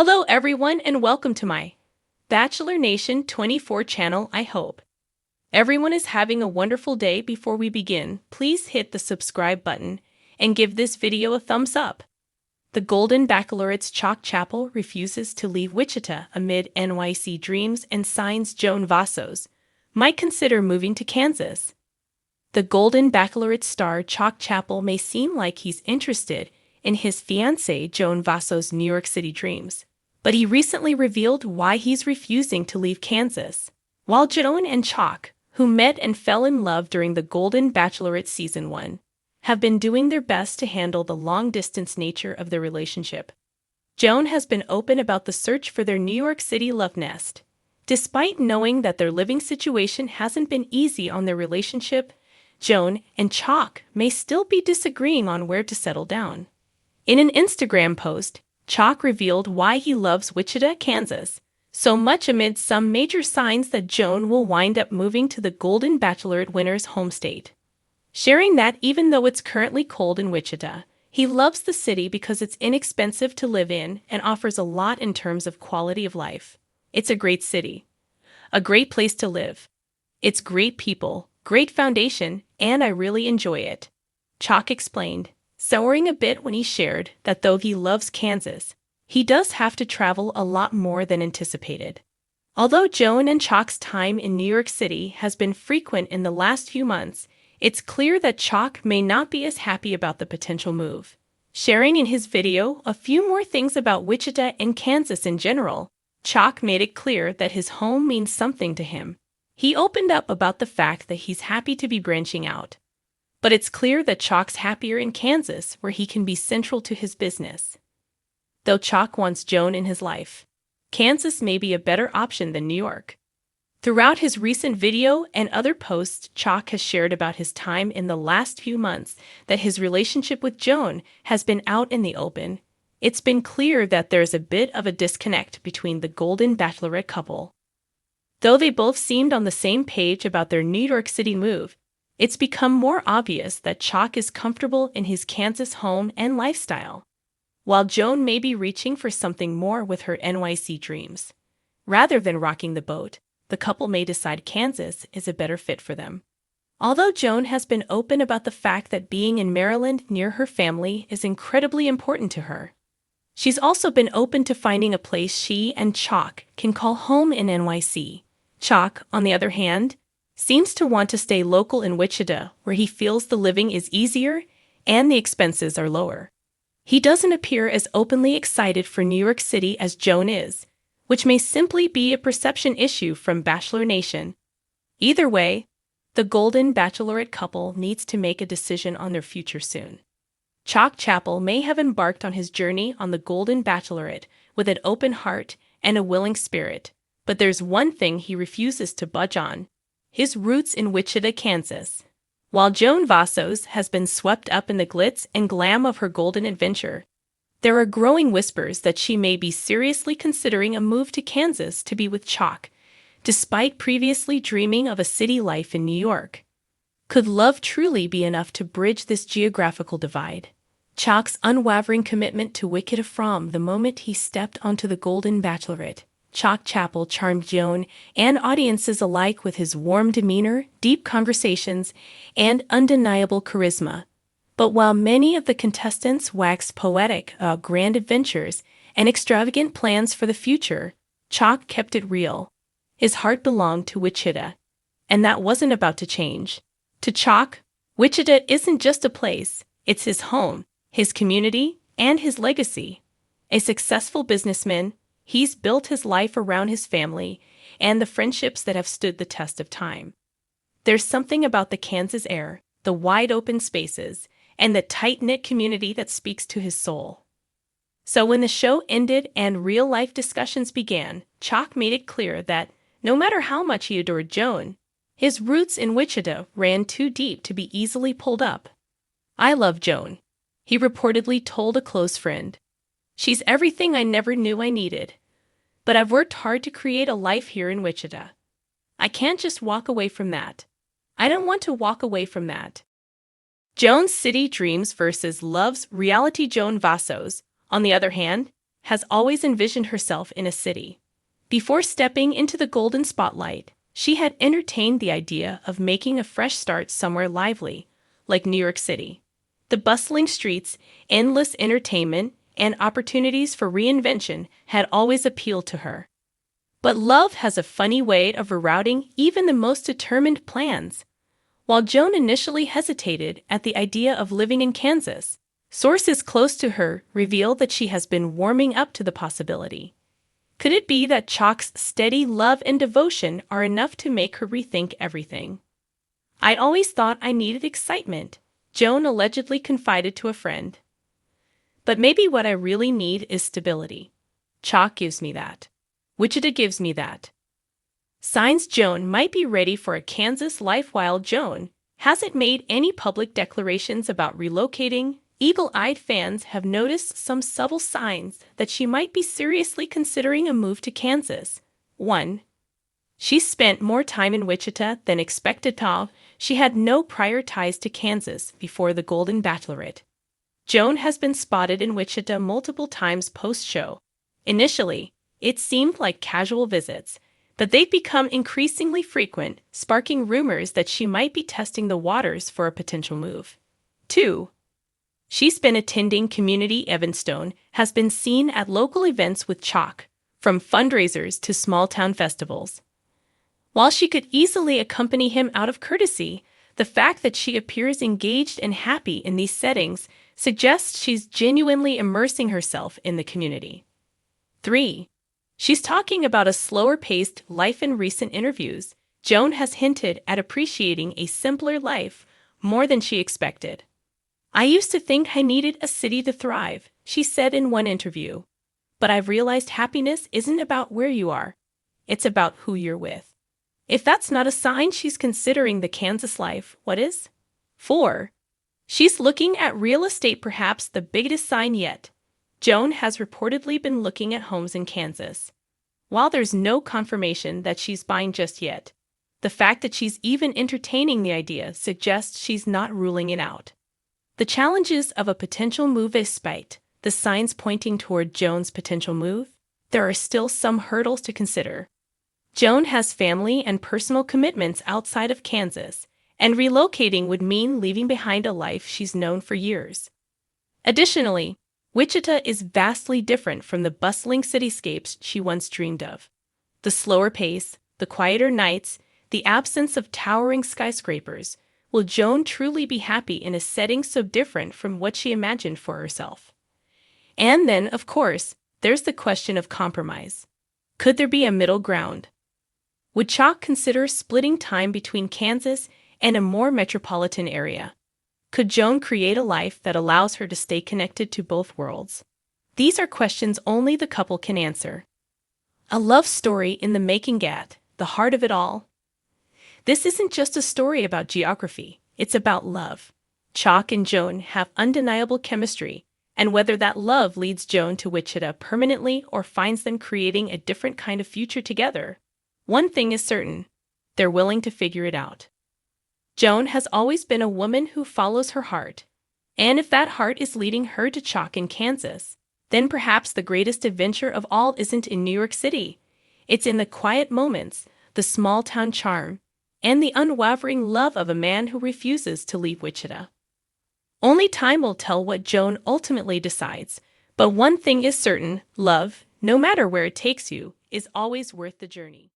Hello everyone and welcome to my Bachelor Nation 24 channel. I hope everyone is having a wonderful day. Before we begin, please hit the subscribe button and give this video a thumbs up. The Golden Bachelorette's Chock Chapple refuses to leave Wichita amid NYC dreams and signs Joan Vassos might consider moving to Kansas. The Golden Bachelorette star Chock Chapple may seem like he's interested in his fiancée Joan Vassos' New York City dreams, but he recently revealed why he's refusing to leave Kansas. While Joan and Chock, who met and fell in love during the Golden Bachelorette Season 1, have been doing their best to handle the long-distance nature of their relationship, Joan has been open about the search for their New York City love nest. Despite knowing that their living situation hasn't been easy on their relationship, Joan and Chock may still be disagreeing on where to settle down. In an Instagram post, Chock revealed why he loves Wichita, Kansas so much amid some major signs that Joan will wind up moving to the Golden Bachelorette winner's home state. Sharing that even though it's currently cold in Wichita, he loves the city because it's inexpensive to live in and offers a lot in terms of quality of life. It's a great city, a great place to live. It's great people, great foundation, and I really enjoy it, Chock explained, souring a bit when he shared that though he loves Kansas, he does have to travel a lot more than anticipated. Although Joan and Chock's time in New York City has been frequent in the last few months, it's clear that Chock may not be as happy about the potential move. Sharing in his video a few more things about Wichita and Kansas in general, Chock made it clear that his home means something to him. He opened up about the fact that he's happy to be branching out. But it's clear that Chock's happier in Kansas, where he can be central to his business. Though Chock wants Joan in his life, Kansas may be a better option than New York. Throughout his recent video and other posts, Chock has shared about his time in the last few months that his relationship with Joan has been out in the open. It's been clear that there's a bit of a disconnect between the Golden Bachelorette couple. Though they both seemed on the same page about their New York City move, it's become more obvious that Chock is comfortable in his Kansas home and lifestyle, while Joan may be reaching for something more with her NYC dreams. Rather than rocking the boat, the couple may decide Kansas is a better fit for them. Although Joan has been open about the fact that being in Maryland near her family is incredibly important to her, she's also been open to finding a place she and Chock can call home in NYC. Chock, on the other hand, seems to want to stay local in Wichita, where he feels the living is easier and the expenses are lower. He doesn't appear as openly excited for New York City as Joan is, which may simply be a perception issue from Bachelor Nation. Either way, the Golden Bachelorette couple needs to make a decision on their future soon. Chock Chapple may have embarked on his journey on the Golden Bachelorette with an open heart and a willing spirit, but there's one thing he refuses to budge on: his roots in Wichita, Kansas. While Joan Vassos has been swept up in the glitz and glam of her golden adventure, there are growing whispers that she may be seriously considering a move to Kansas to be with Chock, despite previously dreaming of a city life in New York. Could love truly be enough to bridge this geographical divide? Chock's unwavering commitment to Wichita from the moment he stepped onto the Golden Bachelorette, Chock Chapple charmed Joan and audiences alike with his warm demeanor, deep conversations, and undeniable charisma. But while many of the contestants waxed poetic about grand adventures and extravagant plans for the future, Chock kept it real. His heart belonged to Wichita, and that wasn't about to change. To Chock, Wichita isn't just a place, it's his home, his community, and his legacy. A successful businessman, he's built his life around his family and the friendships that have stood the test of time. There's something about the Kansas air, the wide-open spaces, and the tight-knit community that speaks to his soul. So when the show ended and real-life discussions began, Chock made it clear that, no matter how much he adored Joan, his roots in Wichita ran too deep to be easily pulled up. "I love Joan," he reportedly told a close friend. "She's everything I never knew I needed. But I've worked hard to create a life here in Wichita. I can't just walk away from that. I don't want to walk away from that." Joan's city dreams versus love's reality. Joan Vassos, on the other hand, has always envisioned herself in a city. Before stepping into the golden spotlight, she had entertained the idea of making a fresh start somewhere lively, like New York City. The bustling streets, endless entertainment, and opportunities for reinvention had always appealed to her. But love has a funny way of rerouting even the most determined plans. While Joan initially hesitated at the idea of living in Kansas, sources close to her reveal that she has been warming up to the possibility. Could it be that Chock's steady love and devotion are enough to make her rethink everything? "I always thought I needed excitement," Joan allegedly confided to a friend. "But maybe what I really need is stability. Chock gives me that. Wichita gives me that." Signs Joan might be ready for a Kansas life. While Joan hasn't made any public declarations about relocating, eagle-eyed fans have noticed some subtle signs that she might be seriously considering a move to Kansas. 1. She spent more time in Wichita than expected. She had no prior ties to Kansas before the Golden Bachelorette. Joan has been spotted in Wichita multiple times post-show. Initially, it seemed like casual visits, but they've become increasingly frequent, sparking rumors that she might be testing the waters for a potential move. 2. She's been attending community events. Has been seen at local events with Chock, from fundraisers to small-town festivals. While she could easily accompany him out of courtesy, the fact that she appears engaged and happy in these settings suggests she's genuinely immersing herself in the community. 3. She's talking about a slower-paced life in recent interviews. Joan has hinted at appreciating a simpler life more than she expected. "I used to think I needed a city to thrive," she said in one interview. "But I've realized happiness isn't about where you are. It's about who you're with." If that's not a sign she's considering the Kansas life, what is? 4. She's looking at real estate, perhaps the biggest sign yet. Joan has reportedly been looking at homes in Kansas. While there's no confirmation that she's buying just yet, the fact that she's even entertaining the idea suggests she's not ruling it out. The challenges of a potential move. Despite the signs pointing toward Joan's potential move, there are still some hurdles to consider. Joan has family and personal commitments outside of Kansas, and relocating would mean leaving behind a life she's known for years. Additionally, Wichita is vastly different from the bustling cityscapes she once dreamed of. The slower pace, the quieter nights, the absence of towering skyscrapers. Will Joan truly be happy in a setting so different from what she imagined for herself? And then, of course, there's the question of compromise. Could there be a middle ground? Would Chock consider splitting time between Kansas and a more metropolitan area? Could Joan create a life that allows her to stay connected to both worlds? These are questions only the couple can answer. A love story in the making. At the heart of it all, this isn't just a story about geography, it's about love. Chock and Joan have undeniable chemistry, and whether that love leads Joan to Wichita permanently or finds them creating a different kind of future together, one thing is certain: they're willing to figure it out. Joan has always been a woman who follows her heart, and if that heart is leading her to Chock in Kansas, then perhaps the greatest adventure of all isn't in New York City. It's in the quiet moments, the small-town charm, and the unwavering love of a man who refuses to leave Wichita. Only time will tell what Joan ultimately decides, but one thing is certain: love, no matter where it takes you, is always worth the journey.